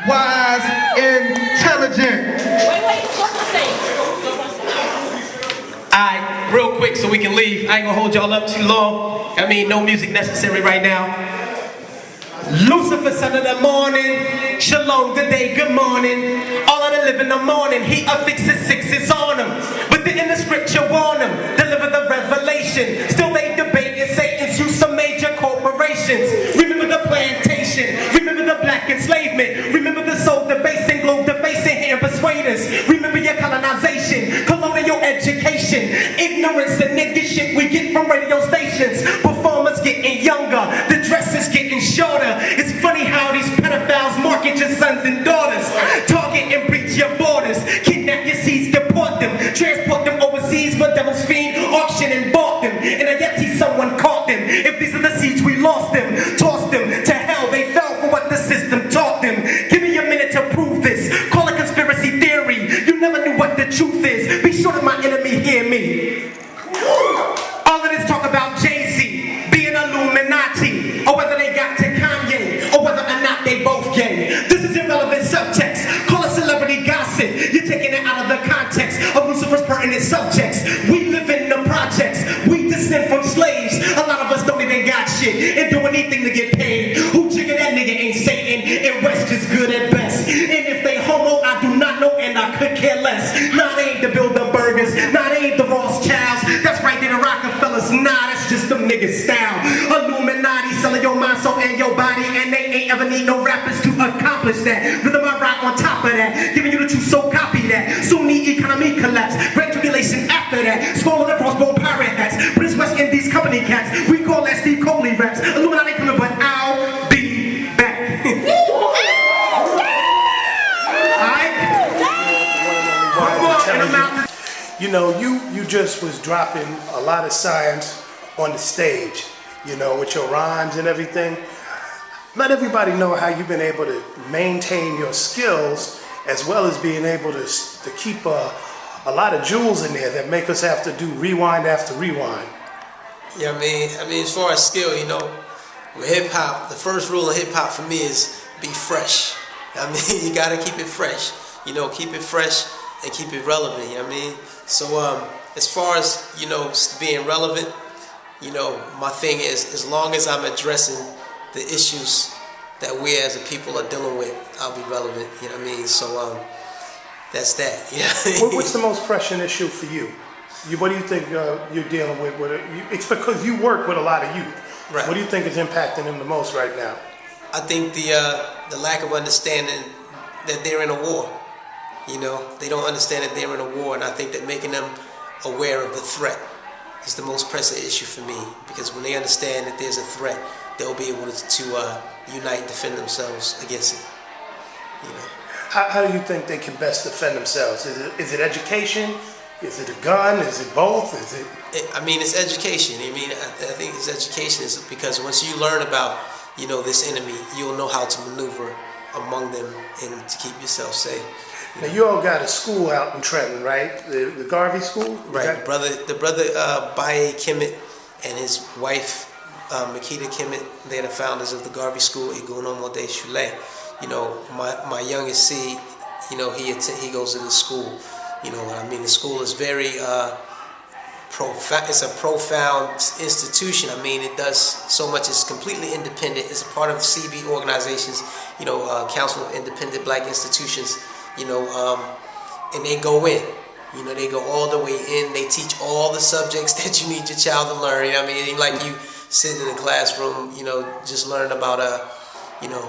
wise, intelligent. Alright, real quick so we can leave. I ain't gonna hold y'all up too long. I mean, no music necessary right now. Lucifer, son of the morning. Shalom, good day, good morning. All of the live in the morning, he affixes sixes on them. But in the scripture warn them, deliver the revelation. Still they debate and Satan's use some major corporations. Remember the plantation, remember the black enslavement, remember the soul debasing, globe defacing, and persuaders. Remember your colonization, colonial education, ignorance, the nigga shit we get from radio stations. Performers getting younger, the dress is getting shorter. It's funny how these pedophiles market your sons and daughters. Target and breach your borders, kidnap your seeds, deport them, transport them overseas where devils fiend, auction and bought them. And I yet see someone caught them. If these are the seeds, we lost them, tossed them to hell. They fell for what the system taught them. Give me a minute to prove this. Call it conspiracy theory. You never knew what the truth is. Be sure that my enemy hear me. All of this talk about Jay-Z being Illuminati, or whether they got to Kanye, or whether or not they both gay. This is irrelevant subjects. Call it celebrity gossip. You're taking it out of the context of Lucifer's pertinent subjects. We live in the projects. We descend from slaves. A lot of us don't even got shit and do anything to get paid. Who jigger that nigga ain't Satan, and West is good at best. And if they homo, I do not know, and I could care less. Nah, they ain't the Bilderbergers. Nah, they ain't the Rothschilds. That's right, they the Rockefellers. Nah, that's just them niggas style. Illuminati selling your mind, soul, and your body, and they ain't ever need no rappers to accomplish that. Rhythm I rock on top of that, giving you the truth, so copy that. Sunni economy collapse, great tribulation after that. Skull and crossbone pirate hats, British West Indies company cats. We call that Steve Coley raps. Illuminati coming, but I'll be back. Alright? You know, you just was dropping a lot of science on the stage, you know, with your rhymes and everything. Let everybody know how you've been able to maintain your skills as well as being able to keep a lot of jewels in there that make us have to do rewind after rewind. Yeah, I mean, as far as skill, you know, with hip hop, the first rule of hip hop for me is be fresh. I mean, you gotta keep it fresh. You know, keep it fresh and keep it relevant. You know what I mean? So, as far as, you know, being relevant, you know, my thing is, as long as I'm addressing the issues that we as a people are dealing with, I'll be relevant. You know what I mean? So, that's that. Yeah. What's the most pressing issue for you? What do you think you're dealing with? It's because you work with a lot of youth. Right. What do you think is impacting them the most right now? I think the lack of understanding that they're in a war. You know, they don't understand that they're in a war, and I think that making them aware of the threat is the most pressing issue for me. Because when they understand that there's a threat, they'll be able to unite and defend themselves against it. You know. How do you think they can best defend themselves? Is it education? Is it a gun? Is it both? I mean, it's education. I mean, I think it's education is because once you learn about, you know, this enemy, you'll know how to maneuver among them and to keep yourself safe. Now you all got a school out in Trenton, right? The Garvey School? Right. The brother Baye Kemet and his wife Makita Kemet, they're the founders of the Garvey School, Igunomo de Chule. You know, my youngest seed, you know, he goes to the school. You know what I mean? The school is very profound. It's a profound institution. I mean, it does so much. It's completely independent. It's a part of the CB organizations. You know, Council of Independent Black Institutions. You know, and they go in. You know, they go all the way in. They teach all the subjects that you need your child to learn. You know what I mean? Like you sitting in the classroom, you know, just learning about you know,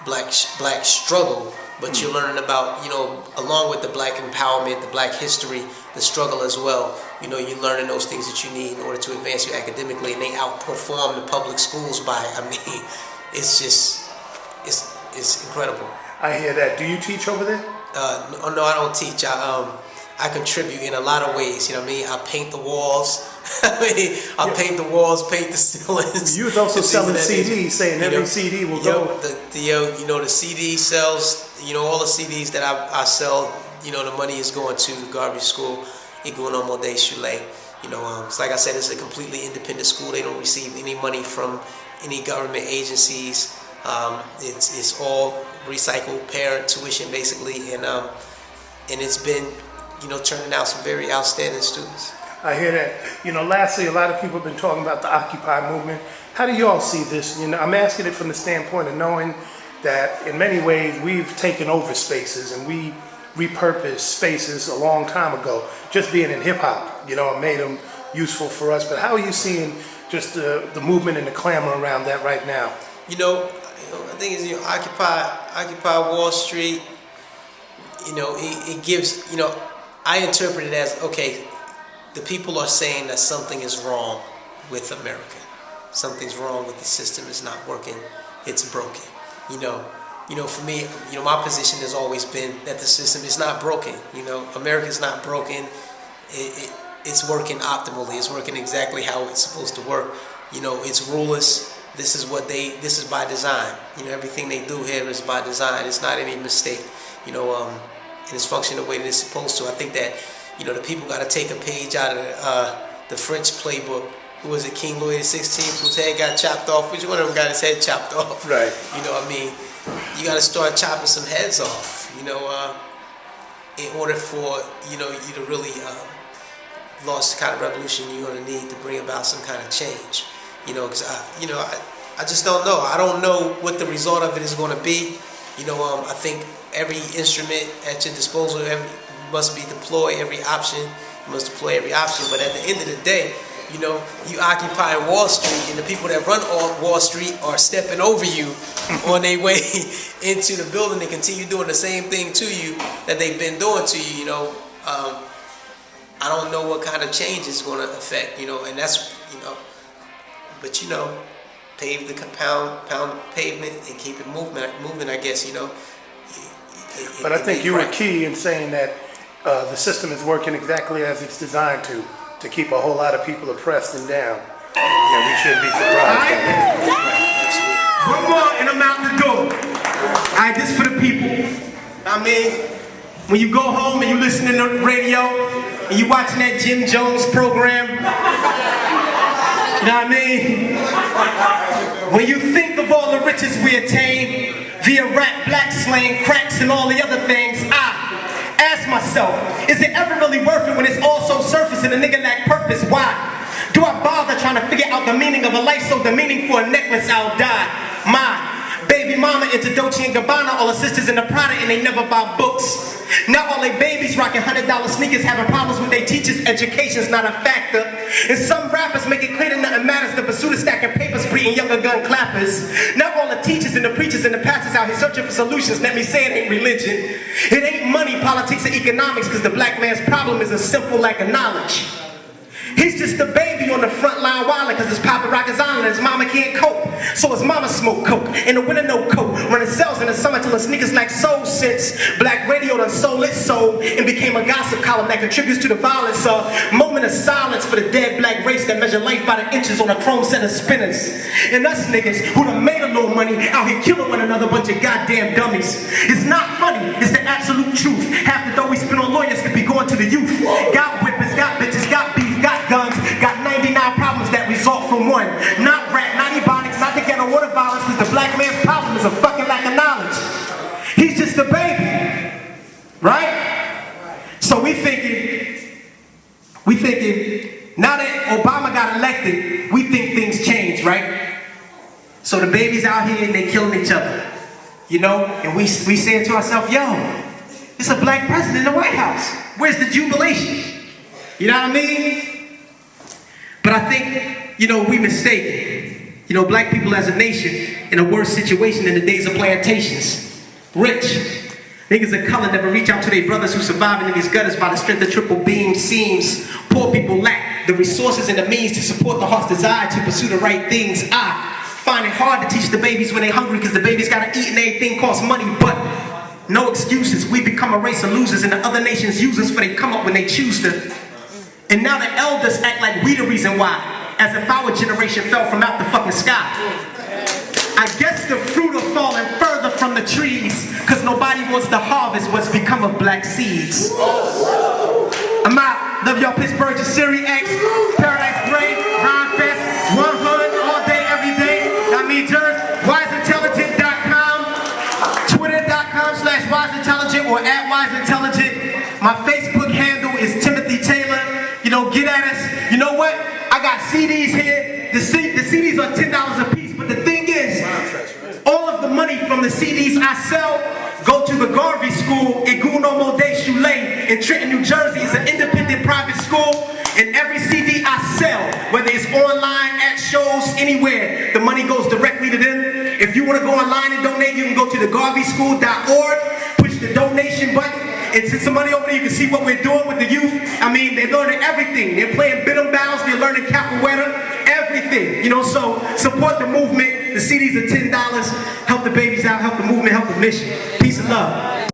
black struggle. But you're learning about, you know, along with the black empowerment, the black history, the struggle as well. You know, you're learning those things that you need in order to advance you academically, and they outperform the public schools by, I mean, it's just, it's incredible. I hear that. Do you teach over there? No, I don't teach. I contribute in a lot of ways. You know what I mean? I paint the walls. I paint the walls, paint the ceilings. You was also selling CDs, saying every CD will go. You know, the CD sales. You know, all the CDs that I sell. You know, the money is going to the Garvey School, Igunomo de Chule. You know, it's like I said, it's a completely independent school. They don't receive any money from any government agencies. It's all recycled parent tuition basically, and it's been, turning out some very outstanding students. I hear that. Lastly, a lot of people have been talking about the Occupy movement. How do you all see this? I'm asking it from the standpoint of knowing that in many ways we've taken over spaces and we repurposed spaces a long time ago, just being in hip hop, and made them useful for us. But how are you seeing just the movement and the clamor around that right now? I think it's, Occupy Wall Street, it gives, I interpret it as, okay, the people are saying that something is wrong with America. Something's wrong with the system. It's not working. It's broken. For me, my position has always been that the system is not broken. America's not broken. It's working optimally. It's working exactly how it's supposed to work. Its rulers, this is by design. Everything they do here is by design. It's not any mistake. And it's functioning the way that it's supposed to. I think that, the people got to take a page out of the French playbook. Who was it, King Louis XVI, whose head got chopped off? Which one of them got his head chopped off? Right. You got to start chopping some heads off, in order for, you to really launch the kind of revolution you're going to need to bring about some kind of change. Because I just don't know. I don't know what the result of it is going to be. I think every instrument at your disposal must be deployed, every option, you must deploy every option. But at the end of the day, you occupy Wall Street, and the people that run Wall Street are stepping over you on their way into the building and continue doing the same thing to you that they've been doing to you. I don't know what kind of change it's going to affect, and that's, but pave the pound pavement and keep it moving, I guess, But I think you were key in saying that the system is working exactly as it's designed to keep a whole lot of people oppressed and down. Yeah, we shouldn't be surprised by that. One more and I'm out the door. Alright, this for the people. When you go home and you listen to the radio and you watching that Jim Jones program, when you think of all the riches we attain via rap, black slang, cracks, and all the other things, I ask myself, is it ever really worth it when it's all so surface and a nigga lack purpose? Why? Do I bother trying to figure out the meaning of a life so demeaning for a necklace I'll die? My baby mama into Dolce & Gabbana, all her sisters in the Prada and they never buy books. Now all they babies rocking $100 sneakers having problems with their teachers, education's not a factor. And some rappers make it clear that nothing matters, the pursuit of stacking papers, breeding younger gun clappers. Now all the teachers and the preachers and the pastors out here searching for solutions, let me say it ain't religion. It ain't money, politics, or economics, cause the black man's problem is a simple lack of knowledge. He's just a baby on the front line wildin' cause his papa rock his island and his mama can't cope. So his mama smoke coke, in the winter no coat, running cells in the summer till his sneakers lack soul sense. Black radio done sold its soul and became a gossip column that contributes to the violence. A moment of silence for the dead black race that measure life by the inches on a chrome set of spinners. And us niggas who done made a little money out here killing one another, bunch of goddamn dummies. It's not funny, it's the absolute truth. Half the dough we spend on lawyers could be going to the youth. Got whippers, got bitches, got beef, got guns, got 99 problems that result from one. Not rap, not ebonics, not the ghetto water violence, because the black man's problem is a fucking lack of knowledge. He's just a baby, right? So we thinking, now that Obama got elected, we think things change, right? So the babies out here and they killing each other, and we saying to ourselves, yo, it's a black president in the White House. Where's the jubilation? You know what I mean? But I think, we mistaken. Black people as a nation in a worse situation in the days of plantations. Rich. Niggas of color never reach out to their brothers who surviving in these gutters by the strength of triple beam seams. Poor people lack the resources and the means to support the heart's desire to pursue the right things. I find it hard to teach the babies when they hungry because the babies gotta eat and everything costs money, but no excuses. We become a race of losers and the other nations use us for they come up when they choose to. And now the elders act like we the reason why. As if our generation fell from out the fucking sky. I guess the fruit are falling further from the trees because nobody wants to harvest what's become of black seeds. I'm out. Love y'all Pittsburgh to Series X, Paradise Grave, Rhyme Fest, 100 all day, every day. I mean, Jersey, wise, intelligent, or @WiseIntelligent. My Facebook handle is Timothy Taylor. You know, get at us. You know what? I got CDs here. The CDs are $10 a piece, but the thing is, all of the money from the CDs I sell go to the Garvey School in Guno Chule in Trenton, New Jersey. It's an independent private school, and every CD I sell, whether it's online, at shows, anywhere, the money goes directly to them. If you want to go online and donate, you can go to thegarveyschool.org, push the donation button, and send some money over there. You can see what we're doing with the youth. I mean, they're learning everything. They're playing bid'em bows, they're learning capoeira, everything. You know, so support the movement. The CDs are $10. Help the babies out, help the movement, help the mission. Peace and love.